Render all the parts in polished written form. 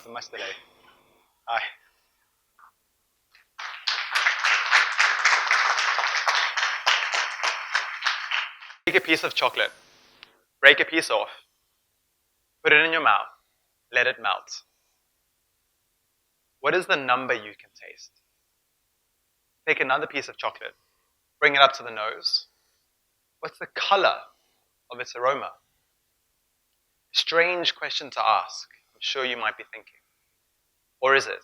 After much delay. Hi. Take a piece of chocolate, break a piece off, put it in your mouth, let it melt. What is the number you can taste? Take another piece of chocolate, bring it up to the nose. What's the color of its aroma? Strange question to ask, I'm sure you might be thinking. Or is it?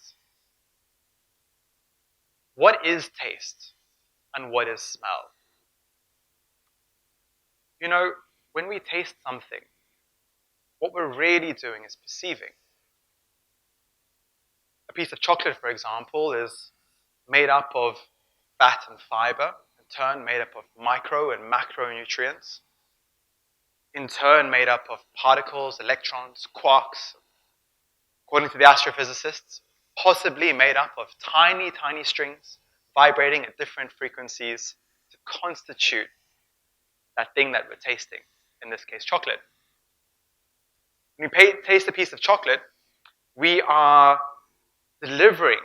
What is taste and what is smell? You know, when we taste something, what we're really doing is perceiving. A piece of chocolate, for example, is made up of fat and fiber, in turn made up of micro and macronutrients, in turn made up of particles, electrons, quarks, according to the astrophysicists, possibly made up of tiny, tiny strings vibrating at different frequencies to constitute that thing that we're tasting, in this case, chocolate. When we taste a piece of chocolate, we are delivering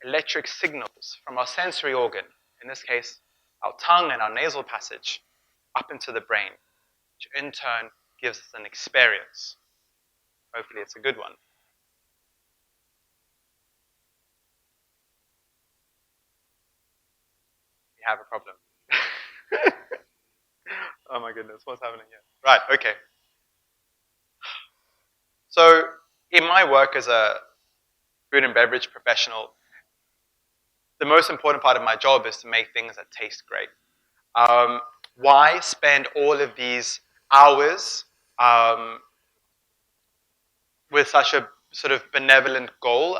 electric signals from our sensory organ, in this case, our tongue and our nasal passage, up into the brain, which in turn gives us an experience. Hopefully it's a good one. We have a problem. Oh my goodness, what's happening here? Right, okay. So, in my work as a food and beverage professional, the most important part of my job is to make things that taste great. Why spend all of these hours with such a sort of benevolent goal?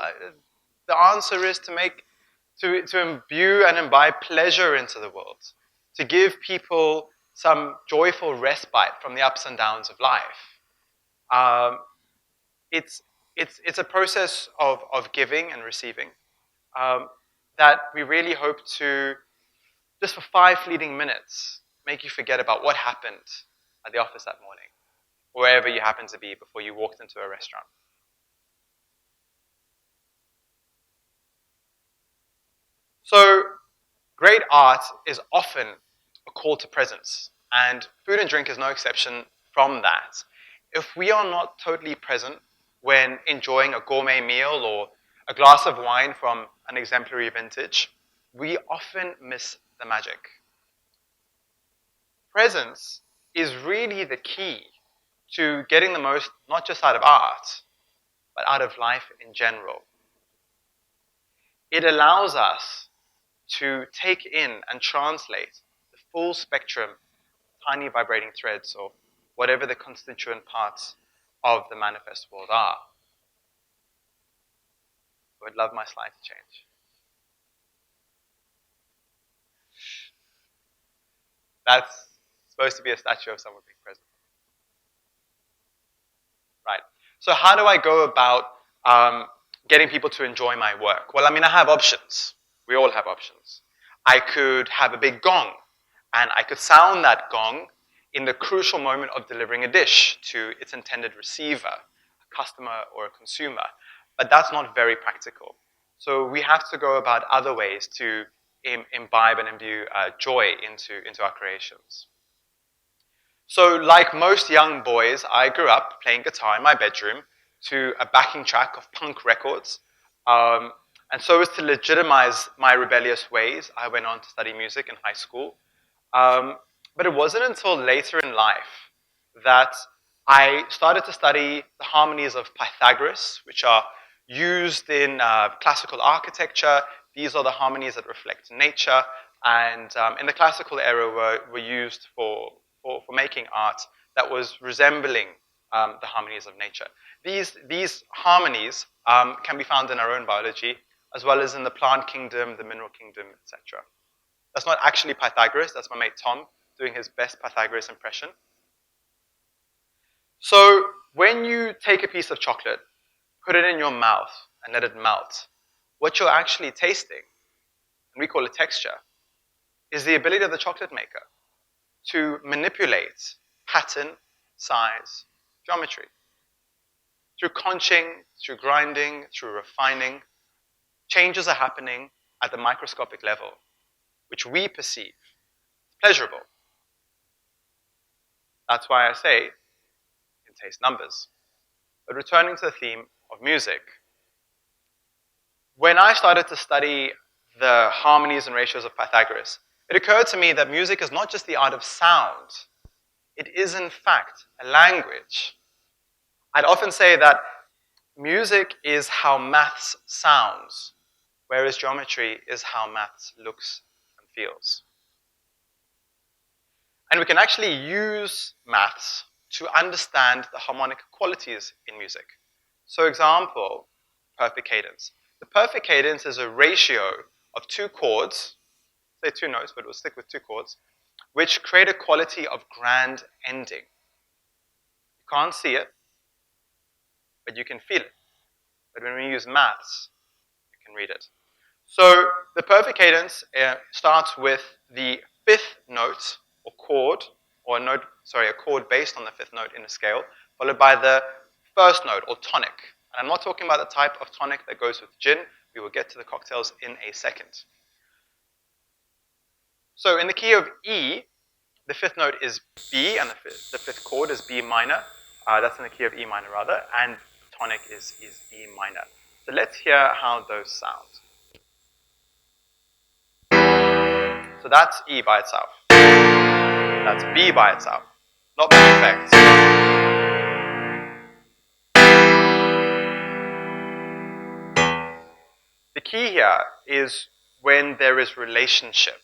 The answer is to imbue and imbibe pleasure into the world, to give people some joyful respite from the ups and downs of life. It's a process of giving and receiving that we really hope to, just for 5 fleeting minutes, make you forget about what happened at the office that morning, or wherever you happen to be before you walked into a restaurant. So, great art is often a call to presence, and food and drink is no exception from that. If we are not totally present when enjoying a gourmet meal or a glass of wine from an exemplary vintage, we often miss the magic. Presence is really the key to getting the most, not just out of art, but out of life in general. It allows us to take in and translate the full spectrum, tiny vibrating threads, or whatever the constituent parts of the manifest world are. I would love my slide to change. That's supposed to be a statue of someone being present. Right. So how do I go about getting people to enjoy my work? Well, I have options. We all have options. I could have a big gong, and I could sound that gong in the crucial moment of delivering a dish to its intended receiver, a customer or a consumer. But that's not very practical. So we have to go about other ways to imbibe and imbue joy into our creations. So like most young boys, I grew up playing guitar in my bedroom to a backing track of punk records. And so as to legitimize my rebellious ways, I went on to study music in high school. But it wasn't until later in life that I started to study the harmonies of Pythagoras, which are used in classical architecture. These are the harmonies that reflect nature, and in the classical era were used for making art that was resembling the harmonies of nature. These harmonies can be found in our own biology, as well as in the plant kingdom, the mineral kingdom, etc. That's not actually Pythagoras, that's my mate Tom doing his best Pythagoras impression. So when you take a piece of chocolate, put it in your mouth and let it melt, what you're actually tasting, and we call it texture, is the ability of the chocolate maker to manipulate pattern, size, geometry. Through conching, through grinding, through refining, changes are happening at the microscopic level, which we perceive pleasurable. That's why I say you can taste numbers. But returning to the theme of music, when I started to study the harmonies and ratios of Pythagoras, it occurred to me that music is not just the art of sound. It is, in fact, a language. I'd often say that music is how maths sounds, whereas geometry is how maths looks and feels. And we can actually use maths to understand the harmonic qualities in music. So example, perfect cadence. The perfect cadence is a ratio of two chords, say two notes, but we'll stick with two chords, which create a quality of grand ending. You can't see it, but you can feel it. But when we use maths, you can read it. So the perfect cadence starts with the fifth note or chord, or a chord based on the fifth note in a scale, followed by the first note or tonic. And I'm not talking about the type of tonic that goes with gin. We will get to the cocktails in a second. So in the key of E, the fifth note is B, and the fifth chord is B minor. That's in the key of E minor, rather, and tonic is E minor. So let's hear how those sound. So that's E by itself. That's B by itself. Not many effects. The key here is when there is relationship.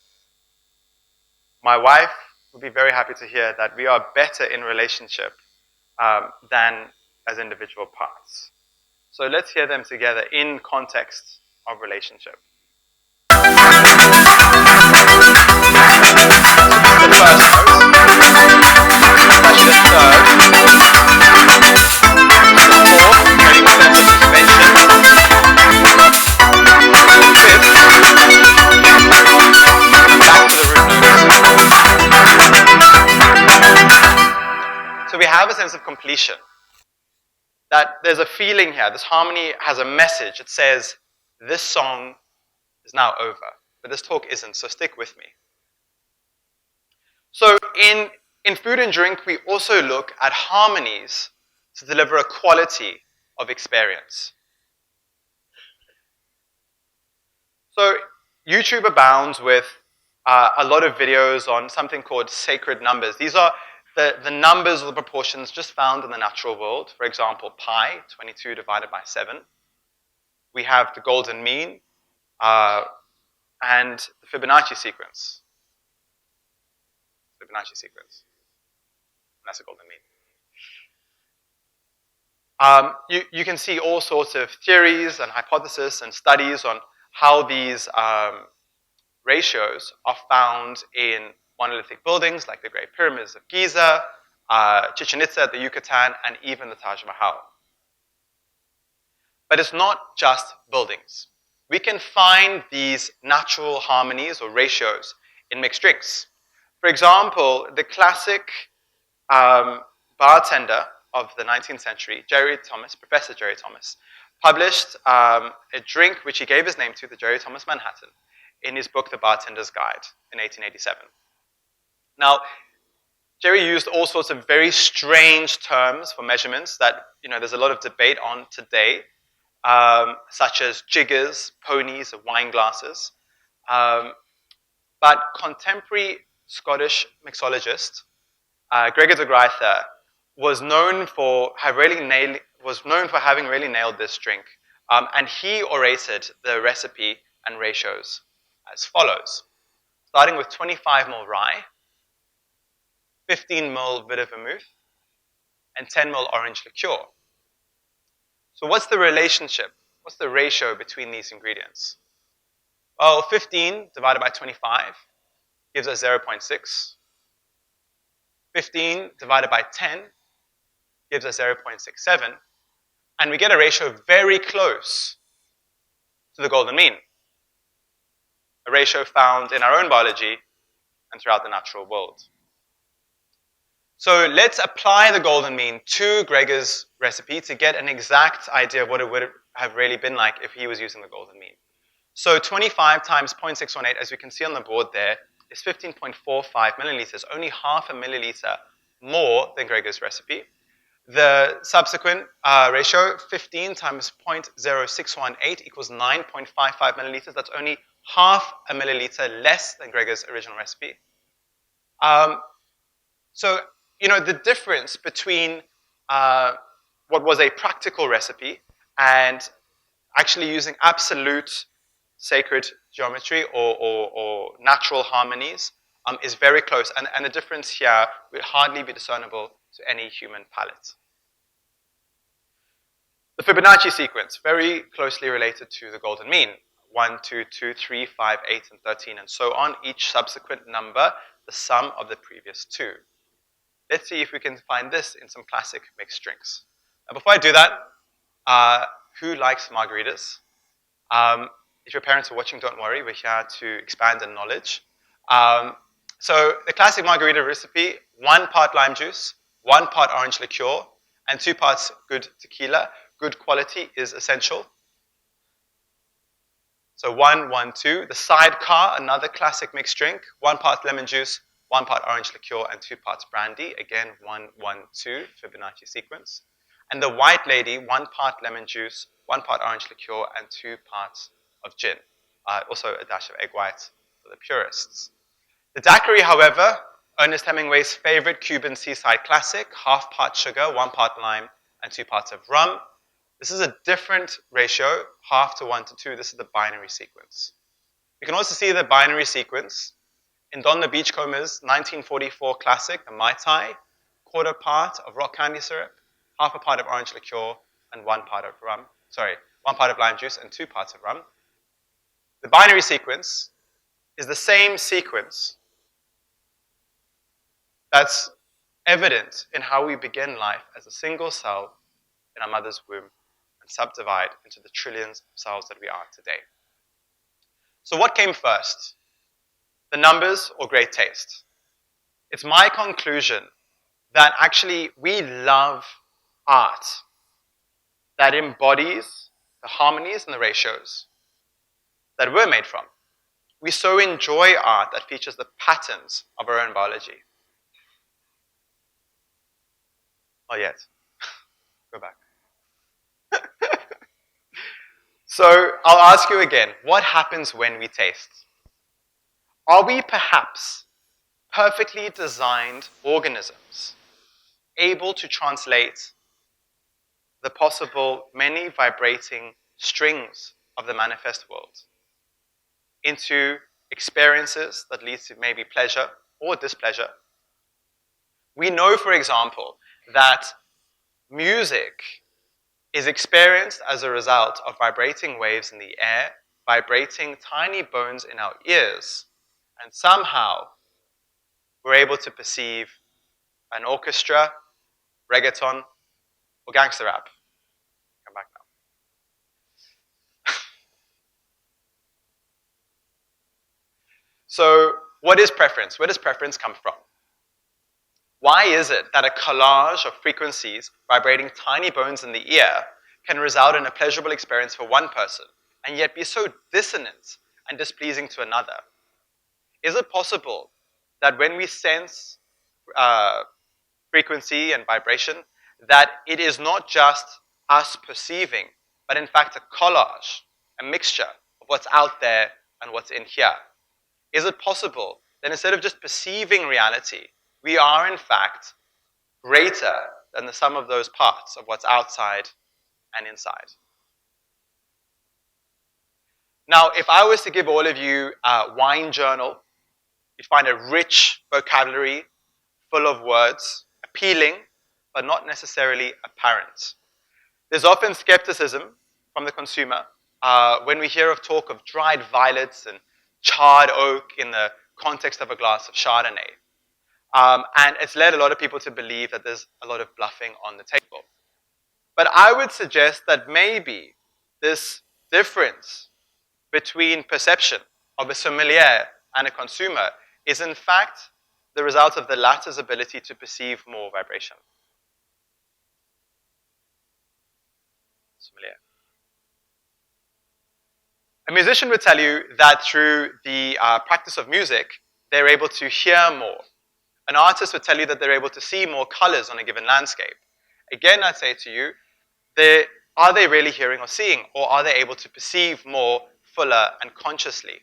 My wife would be very happy to hear that we are better in relationship than as individual parts. So let's hear them together in context of relationship. The first note, especially the third, the fourth, very much less suspension, the fifth, back to the root notes. So we have a sense of completion. That there's a feeling here. This harmony has a message. It says, this song is now over. But this talk isn't, so stick with me. So in food and drink, we also look at harmonies to deliver a quality of experience. So YouTube abounds with a lot of videos on something called sacred numbers. These are the numbers or the proportions just found in the natural world. For example, pi, 22 divided by 7. We have the golden mean and the Fibonacci sequence. Fibonacci sequence. That's a golden mean. You can see all sorts of theories and hypotheses and studies on how these ratios are found in monolithic buildings like the Great Pyramids of Giza, Chichen Itza at the Yucatan, and even the Taj Mahal. But it's not just buildings. We can find these natural harmonies or ratios in mixed drinks. For example, the classic bartender of the 19th century, Professor Jerry Thomas, published a drink which he gave his name to, the Jerry Thomas Manhattan, in his book, The Bartender's Guide, in 1887. Now, Jerry used all sorts of very strange terms for measurements that, there's a lot of debate on today, such as jiggers, ponies, and wine glasses. But contemporary Scottish mixologist Gregor de Gruyter was known for having really nailed this drink, and he orated the recipe and ratios as follows: starting with 25 ml rye, 15 ml bitter vermouth, and 10 ml orange liqueur. So what's the relationship? What's the ratio between these ingredients? Well, 15 divided by 25 gives us 0.6. 15 divided by 10 gives us 0.67. And we get a ratio very close to the golden mean, a ratio found in our own biology and throughout the natural world. So let's apply the golden mean to Gregor's recipe to get an exact idea of what it would have really been like if he was using the golden mean. So 25 times 0.618, as we can see on the board there, is 15.45 milliliters, only half a milliliter more than Gregor's recipe. The subsequent ratio, 15 times 0.0618 equals 9.55 milliliters. That's only half a milliliter less than Gregor's original recipe. So, the difference between what was a practical recipe and actually using absolute sacred geometry or natural harmonies is very close. And the difference here will hardly be discernible to any human palate. The Fibonacci sequence, very closely related to the golden mean. 1, 2, 2, 3, 5, 8, and 13, and so on. Each subsequent number, the sum of the previous two. Let's see if we can find this in some classic mixed drinks. Now, before I do that, who likes margaritas? If your parents are watching, don't worry. We're here to expand in knowledge. So the classic margarita recipe, 1 part lime juice, 1 part orange liqueur, and 2 parts good tequila. Good quality is essential. So 1, 1, 2. The sidecar, another classic mixed drink, 1 part lemon juice, 1 part orange liqueur, and 2 parts brandy. Again, 1, 1, 2, Fibonacci sequence. And the white lady, 1 part lemon juice, 1 part orange liqueur, and 2 parts of gin. Also a dash of egg white for the purists. The daiquiri, however, Ernest Hemingway's favorite Cuban seaside classic, half part sugar, 1 part lime, and 2 parts of rum. This is a different ratio, half to 1 to 2. This is the binary sequence. You can also see the binary sequence in Don the Beachcomber's 1944 classic, the Mai Tai, 1/4 part of rock candy syrup, half a part of orange liqueur, and 1 part of rum. 1 part of lime juice and 2 parts of rum. The binary sequence is the same sequence that's evident in how we begin life as a single cell in our mother's womb and subdivide into the trillions of cells that we are today. So what came first? The numbers or great taste? It's my conclusion that actually we love art that embodies the harmonies and the ratios that we're made from. We so enjoy art that features the patterns of our own biology. Not yet. Go back. So I'll ask you again, what happens when we taste? Are we perhaps perfectly designed organisms able to translate the possible many vibrating strings of the manifest world into experiences that lead to maybe pleasure or displeasure? We know, for example, that music is experienced as a result of vibrating waves in the air, vibrating tiny bones in our ears, and somehow we're able to perceive an orchestra, reggaeton, or gangster rap. Come back now. So, what is preference? Where does preference come from? Why is it that a collage of frequencies vibrating tiny bones in the ear can result in a pleasurable experience for one person and yet be so dissonant and displeasing to another? Is it possible that when we sense frequency and vibration, that it is not just us perceiving, but in fact a collage, a mixture of what's out there and what's in here? Is it possible that instead of just perceiving reality, we are in fact greater than the sum of those parts of what's outside and inside? Now, if I was to give all of you a wine journal, you'd find a rich vocabulary full of words, appealing, but not necessarily apparent. There's often skepticism from the consumer when we hear of talk of dried violets and charred oak in the context of a glass of Chardonnay. And it's led a lot of people to believe that there's a lot of bluffing on the table. But I would suggest that maybe this difference between perception of a sommelier and a consumer is in fact the result of the latter's ability to perceive more vibration. Familiar. A musician would tell you that through the practice of music, they're able to hear more. An artist would tell you that they're able to see more colors on a given landscape. Again, I'd say to you, are they really hearing or seeing, or are they able to perceive more, fuller, and consciously?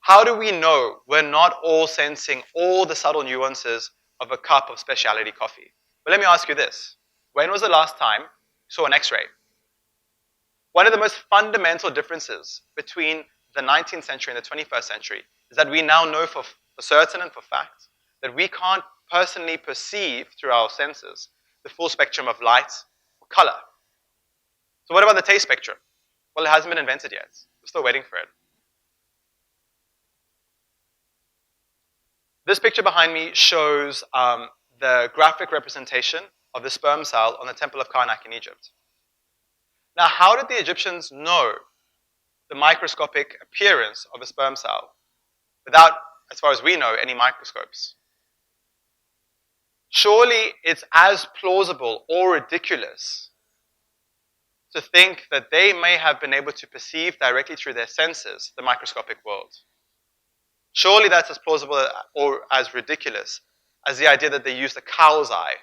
How do we know we're not all sensing all the subtle nuances of a cup of specialty coffee? Well, let me ask you this. When was the last time you saw an X-ray? One of the most fundamental differences between the 19th century and the 21st century is that we now know for certain and for fact that we can't personally perceive through our senses the full spectrum of light or color. So what about the taste spectrum? Well, it hasn't been invented yet. We're still waiting for it. This picture behind me shows the graphic representation of the sperm cell on the Temple of Karnak in Egypt. Now, how did the Egyptians know the microscopic appearance of a sperm cell without, as far as we know, any microscopes? Surely it's as plausible or ridiculous to think that they may have been able to perceive directly through their senses the microscopic world. Surely that's as plausible or as ridiculous as the idea that they used a cow's eye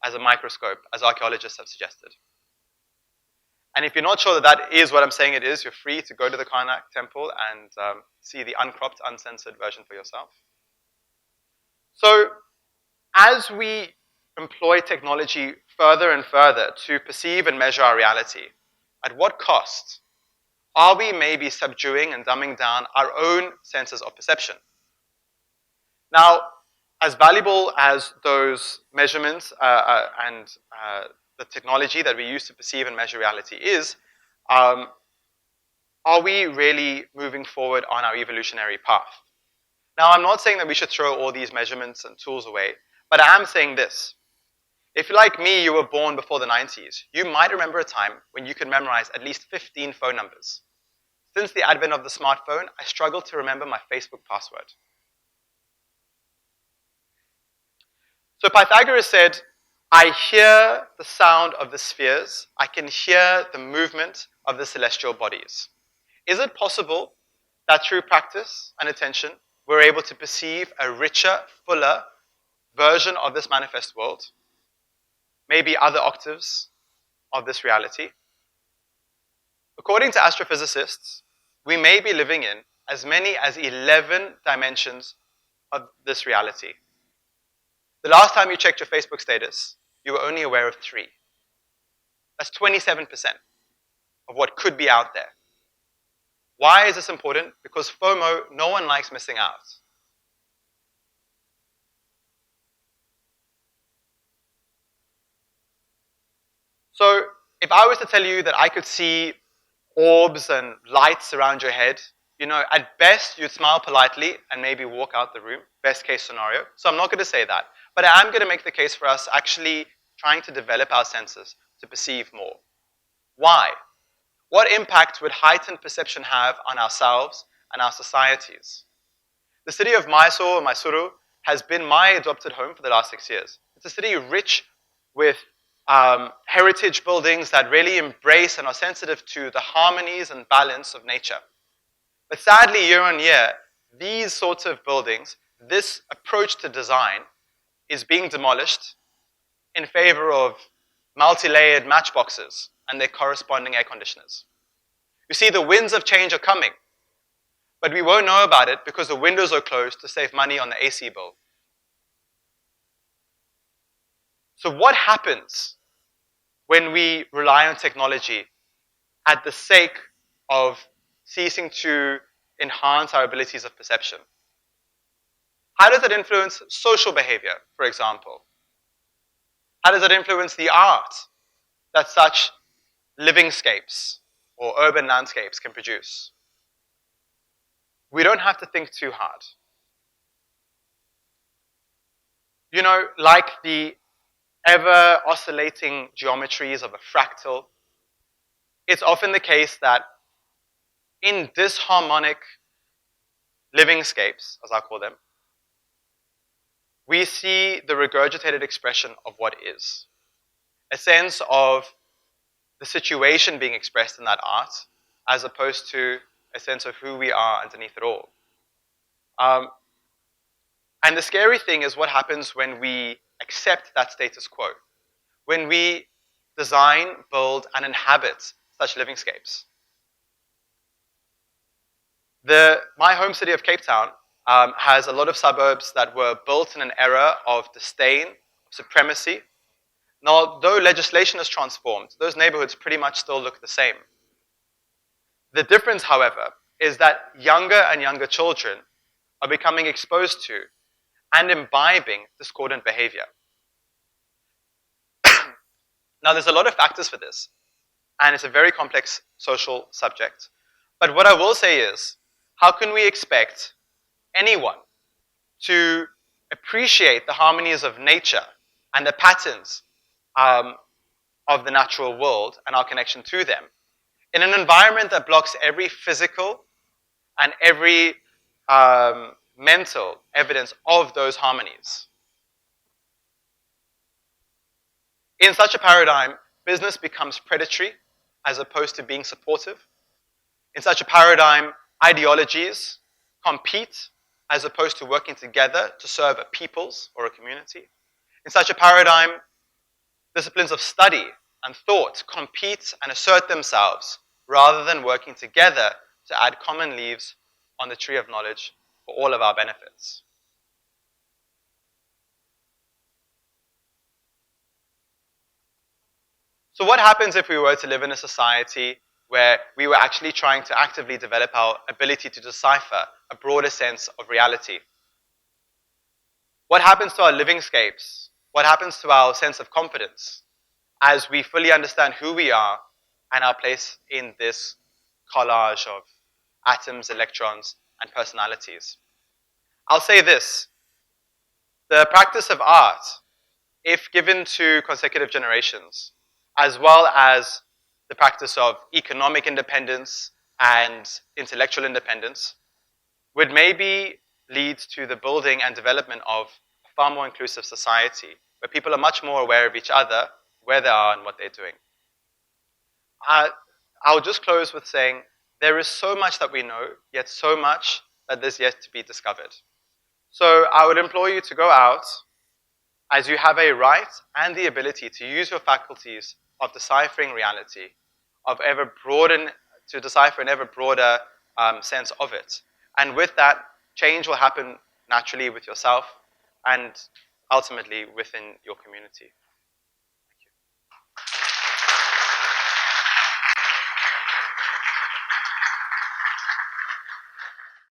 as a microscope, as archaeologists have suggested. And if you're not sure that that is what I'm saying it is, you're free to go to the Karnak temple and see the uncropped, uncensored version for yourself. So, as we employ technology further and further to perceive and measure our reality, at what cost are we maybe subduing and dumbing down our own senses of perception? Now, as valuable as those measurements and the technology that we use to perceive and measure reality is, are we really moving forward on our evolutionary path? Now, I'm not saying that we should throw all these measurements and tools away, but I am saying this. If, like me, you were born before the 90s, you might remember a time when you could memorize at least 15 phone numbers. Since the advent of the smartphone, I struggle to remember my Facebook password. So Pythagoras said, I hear the sound of the spheres, I can hear the movement of the celestial bodies. Is it possible that through practice and attention, we're able to perceive a richer, fuller version of this manifest world? Maybe other octaves of this reality? According to astrophysicists, we may be living in as many as 11 dimensions of this reality. The last time you checked your Facebook status, you were only aware of 3. That's 27% of what could be out there. Why is this important? Because FOMO, no one likes missing out. So if I was to tell you that I could see orbs and lights around your head, at best you'd smile politely and maybe walk out the room, best case scenario. So I'm not going to say that. But I am going to make the case for us actually trying to develop our senses to perceive more. Why? What impact would heightened perception have on ourselves and our societies? The city of Mysuru, has been my adopted home for the last 6 years. It's a city rich with heritage buildings that really embrace and are sensitive to the harmonies and balance of nature. But sadly, year on year, these sorts of buildings, this approach to design, is being demolished in favor of multi-layered matchboxes and their corresponding air conditioners. You see, the winds of change are coming, but we won't know about it because the windows are closed to save money on the AC bill. So what happens when we rely on technology at the sake of ceasing to enhance our abilities of perception? How does that influence social behavior, for example? How does that influence the art that such livingscapes or urban landscapes can produce? We don't have to think too hard. Like the ever oscillating geometries of a fractal, it's often the case that in disharmonic livingscapes, as I call them, we see the regurgitated expression of what is. A sense of the situation being expressed in that art, as opposed to a sense of who we are underneath it all. And the scary thing is what happens when we accept that status quo. When we design, build, and inhabit such livingscapes. My home city of Cape Town has a lot of suburbs that were built in an era of disdain, supremacy. Now, though legislation has transformed, those neighborhoods pretty much still look the same. The difference, however, is that younger and younger children are becoming exposed to and imbibing discordant behavior. Now, there's a lot of factors for this, and it's a very complex social subject. But what I will say is, how can we expect anyone to appreciate the harmonies of nature and the patterns of the natural world and our connection to them in an environment that blocks every physical and every mental evidence of those harmonies? In such a paradigm, business becomes predatory as opposed to being supportive. In such a paradigm, ideologies compete as opposed to working together to serve a people's or a community. In such a paradigm, disciplines of study and thought compete and assert themselves rather than working together to add common leaves on the tree of knowledge for all of our benefits. So what happens if we were to live in a society where we were actually trying to actively develop our ability to decipher a broader sense of reality? What happens to our livingscapes? What happens to our sense of confidence as we fully understand who we are and our place in this collage of atoms, electrons, and personalities? I'll say this. The practice of art, if given to consecutive generations, as well as the practice of economic independence and intellectual independence, would maybe lead to the building and development of a far more inclusive society where people are much more aware of each other, where they are, and what they're doing. I'll just close with saying there is so much that we know, yet so much that there's yet to be discovered. So I would implore you to go out as you have a right and the ability to use your faculties of deciphering reality, to decipher an ever broader sense of it. And with that, change will happen naturally with yourself and ultimately within your community.